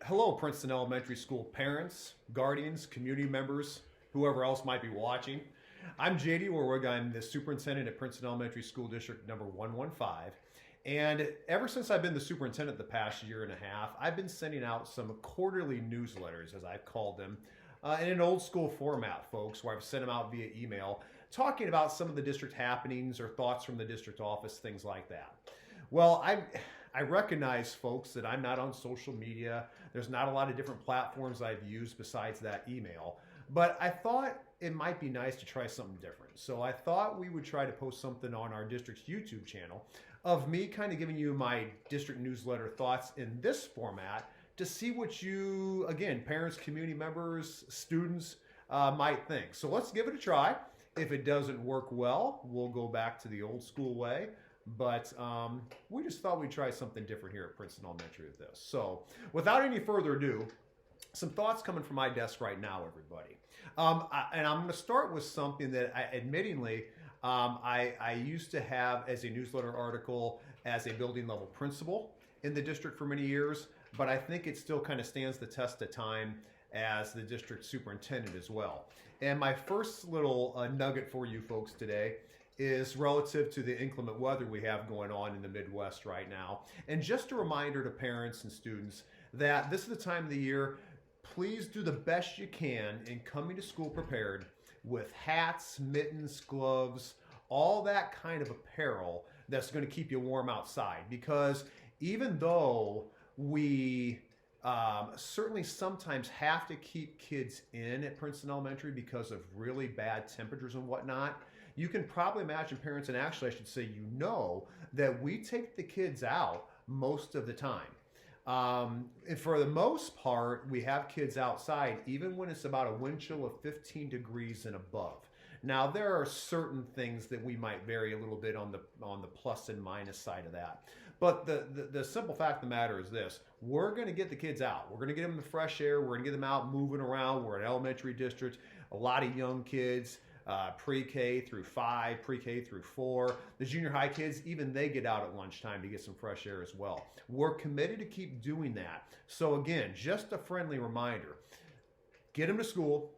Hello, Princeton Elementary School parents, guardians, community members, whoever else might be watching. I'm JD Orwig. I'm the superintendent at Princeton Elementary School District number 115. And ever since I've been the superintendent the past year and a half, I've been sending out some quarterly newsletters, as I've called them, in an old school format, folks, where I've sent them out via email, talking about some of the district happenings or thoughts from the district office, things like that. Well, I recognize, folks, that I'm not on social media. There's not a lot of different platforms I've used besides that email. But I thought it might be nice to try something different. So I thought we would try to post something on our district's YouTube channel of me kind of giving you my district newsletter thoughts in this format to see what you, again, parents, community members, students might think. So let's give it a try. If it doesn't work well, we'll go back to the old school way. But we just thought we'd try something different here at Princeton Elementary with this. So without any further ado, some thoughts coming from my desk right now, everybody. And I'm going to start with something that, I used to have as a newsletter article as a building level principal in the district for many years, but I think it still kind of stands the test of time as the district superintendent as well. And my first little nugget for you folks today is relative to the inclement weather we have going on in the Midwest right now. And just a reminder to parents and students that this is the time of the year. Please do the best you can in coming to school prepared with hats, mittens, gloves, all that kind of apparel that's going to keep you warm outside. Because even though we certainly sometimes have to keep kids in at Princeton Elementary because of really bad temperatures and whatnot, you can probably imagine, parents, and actually I should say that we take the kids out most of the time. And for the most part, we have kids outside even when it's about a wind chill of 15 degrees and above. Now, there are certain things that we might vary a little bit on the plus and minus side of that. But the simple fact of the matter is this: we're going to get the kids out. We're going to get them in the fresh air. We're going to get them out moving around. We're an elementary district, a lot of young kids. Pre-K through 5, pre-K through 4. The junior high kids, even they get out at lunchtime to get some fresh air as well. We're committed to keep doing that. So again, just a friendly reminder, get them to school.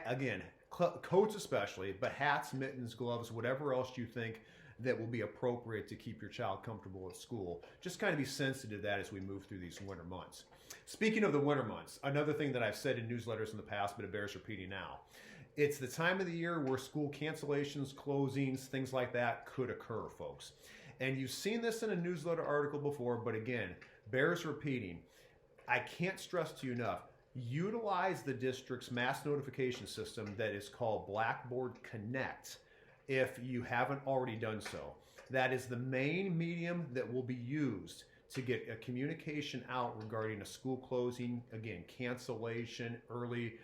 Again, coats especially, but hats, mittens, gloves, whatever else you think that will be appropriate to keep your child comfortable at school. Just kind of be sensitive to that as we move through these winter months. Speaking of the winter months, another thing that I've said in newsletters in the past, but it bears repeating now. It's the time of the year where school cancellations, closings, things like that could occur, folks. And you've seen this in a newsletter article before, but again, bears repeating. I can't stress to you enough, utilize the district's mass notification system that is called Blackboard Connect if you haven't already done so. That is the main medium that will be used to get a communication out regarding a school closing, again, cancellation, early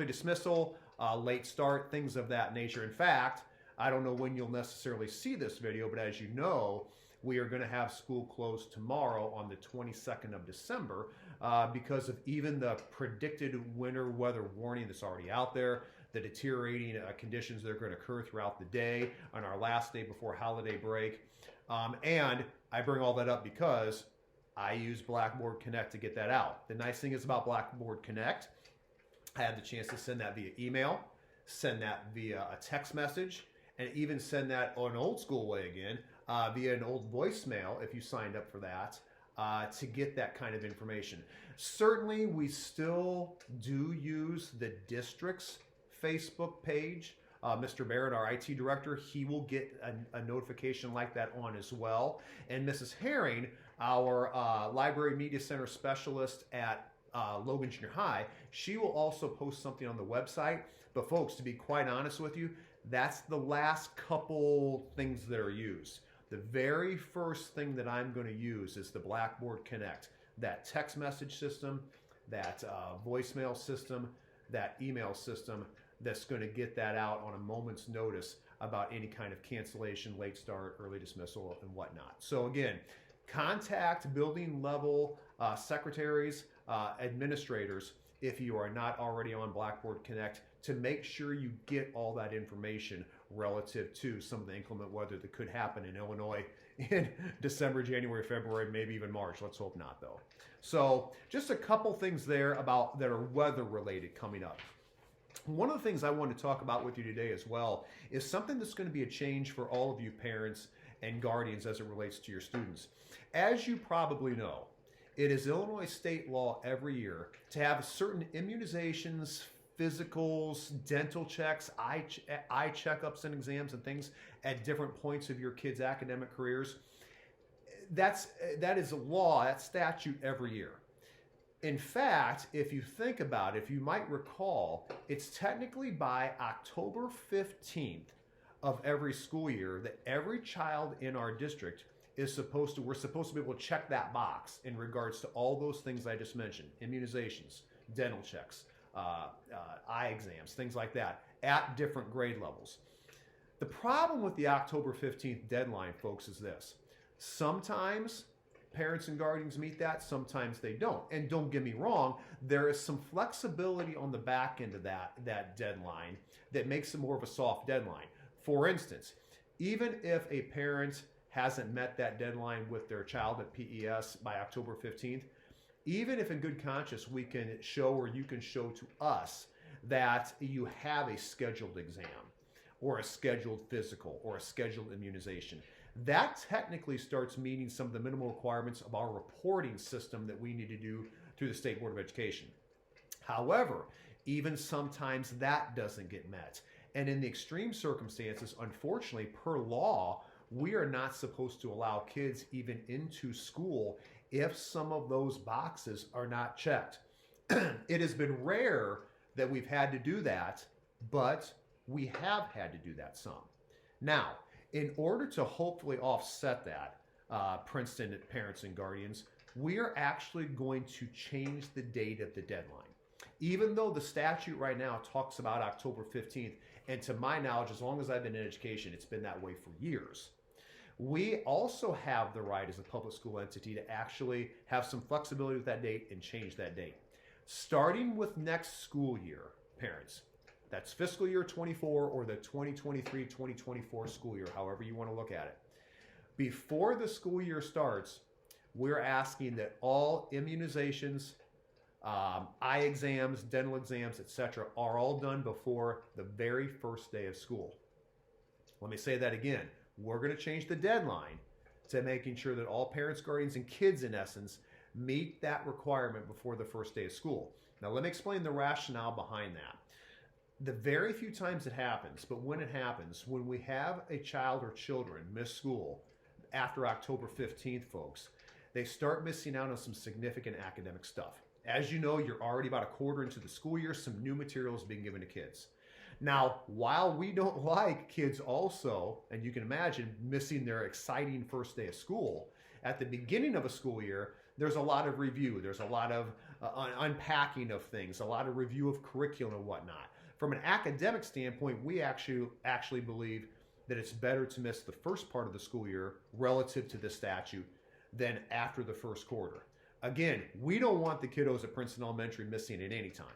dismissal, late start, things of that nature. In fact, I don't know when you'll necessarily see this video, but as you know, we are going to have school closed tomorrow on the 22nd of December because of even the predicted winter weather warning that's already out there, the deteriorating conditions that are going to occur throughout the day on our last day before holiday break. And I bring all that up because I use Blackboard Connect to get that out. The nice thing is about Blackboard Connect, I had the chance to send that via email, send that via a text message, and even send that an old school way again, via an old voicemail if you signed up for that, to get that kind of information. Certainly, we still do use the district's Facebook page. Mr. Barrett, our IT director, he will get a notification like that on as well. And Mrs. Herring, our Library Media Center specialist at Logan Junior High, she will also post something on the website. But folks, to be quite honest with you, that's the last couple things that are used. The very first thing that I'm going to use is the Blackboard Connect, that text message system, that voicemail system, that email system that's going to get that out on a moment's notice about any kind of cancellation, late start, early dismissal, and whatnot. So again, contact building level secretaries, administrators, if you are not already on Blackboard Connect, to make sure you get all that information relative to some of the inclement weather that could happen in Illinois in December, January, February, maybe even March. Let's hope not, though. So just a couple things there about that are weather related coming up. One of the things I want to talk about with you today as well is something that's going to be a change for all of you parents and guardians as it relates to your students. As you probably know, it is Illinois state law every year to have certain immunizations, physicals, dental checks, eye checkups and exams and things at different points of your kids' academic careers. That is a law, that's statute every year. In fact, if you think about it, if you might recall, it's technically by October 15th of every school year that every child in our district we're supposed to be able to check that box in regards to all those things I just mentioned: immunizations, dental checks, eye exams, things like that, at different grade levels. The problem with the October 15th deadline, folks, is this. Sometimes parents and guardians meet that, sometimes they don't. And don't get me wrong, there is some flexibility on the back end of that deadline that makes it more of a soft deadline. For instance, even if a parent hasn't met that deadline with their child at PES by October 15th, even if in good conscience we can show, or you can show to us, that you have a scheduled exam or a scheduled physical or a scheduled immunization, that technically starts meeting some of the minimal requirements of our reporting system that we need to do through the State Board of Education. However, even sometimes that doesn't get met. And in the extreme circumstances, unfortunately, per law, we are not supposed to allow kids even into school if some of those boxes are not checked. It has been rare that we've had to do that, but we have had to do that some. Now, in order to hopefully offset that, Princeton parents and guardians, we are actually going to change the date of the deadline. Even though the statute right now talks about October 15th, and to my knowledge, as long as I've been in education, it's been that way for years. We also have the right as a public school entity to actually have some flexibility with that date and change that date. Starting with next school year, parents, that's fiscal year 24 or the 2023-2024 school year, however you want to look at it. Before the school year starts, we're asking that all immunizations, eye exams, dental exams, etc., are all done before the very first day of school. Let me say that again. We're going to change the deadline to making sure that all parents, guardians, and kids, in essence, meet that requirement before the first day of school. Now, let me explain the rationale behind that. The very few times it happens, but when it happens, when we have a child or children miss school after October 15th, folks, they start missing out on some significant academic stuff. As you know, you're already about a quarter into the school year, some new materials being given to kids. Now, while we don't like kids also, and you can imagine, missing their exciting first day of school, at the beginning of a school year, there's a lot of review. There's a lot of unpacking of things, a lot of review of curriculum and whatnot. From an academic standpoint, we actually believe that it's better to miss the first part of the school year relative to the statute than after the first quarter. Again, we don't want the kiddos at Princeton Elementary missing at any time.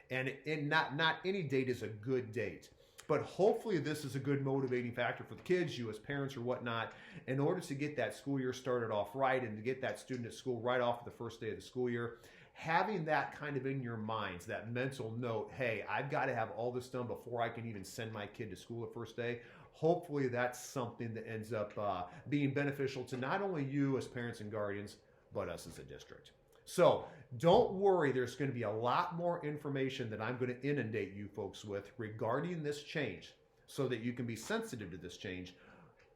And not any date is a good date. But hopefully this is a good motivating factor for the kids, you as parents or whatnot, in order to get that school year started off right and to get that student at school right off the first day of the school year. Having that kind of in your minds, that mental note, hey, I've got to have all this done before I can even send my kid to school the first day. Hopefully that's something that ends up being beneficial to not only you as parents and guardians, but us as a district. So don't worry, there's going to be a lot more information that I'm going to inundate you folks with regarding this change so that you can be sensitive to this change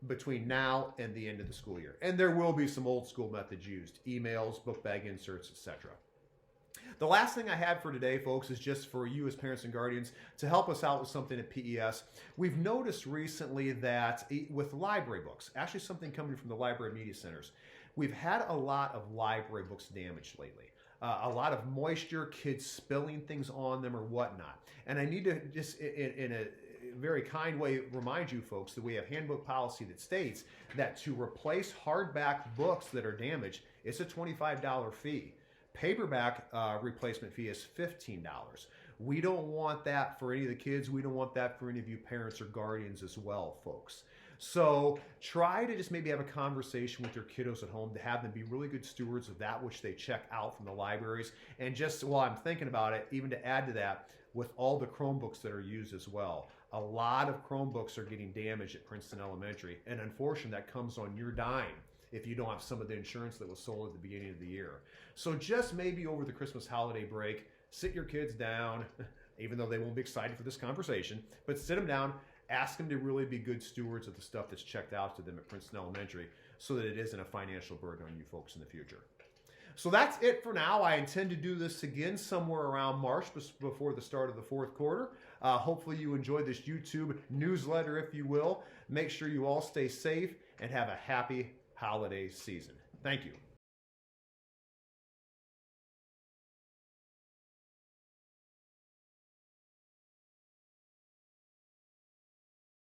between now and the end of the school year. And there will be some old school methods used, emails, book bag inserts, etc. The last thing I had for today, folks, is just for you as parents and guardians to help us out with something at PES. We've noticed recently that with library books, actually something coming from the library media centers, we've had a lot of library books damaged lately. A lot of moisture, kids spilling things on them or whatnot. And I need to just, in a very kind way, remind you folks that we have handbook policy that states that to replace hardback books that are damaged, it's a $25 fee. Paperback replacement fee is $15. We don't want that for any of the kids. We don't want that for any of you parents or guardians as well, folks. So try to just maybe have a conversation with your kiddos at home to have them be really good stewards of that which they check out from the libraries. And just while I'm thinking about it, even to add to that, with all the Chromebooks that are used as well. A lot of Chromebooks are getting damaged at Princeton Elementary, and unfortunately that comes on your dime if you don't have some of the insurance that was sold at the beginning of the year. So just maybe over the Christmas holiday break, sit your kids down, even though they won't be excited for this conversation, but sit them down, ask them to really be good stewards of the stuff that's checked out to them at Princeton Elementary so that it isn't a financial burden on you folks in the future. So that's it for now. I intend to do this again somewhere around March before the start of the fourth quarter. Hopefully you enjoyed this YouTube newsletter, if you will. Make sure you all stay safe and have a happy holiday season. Thank you.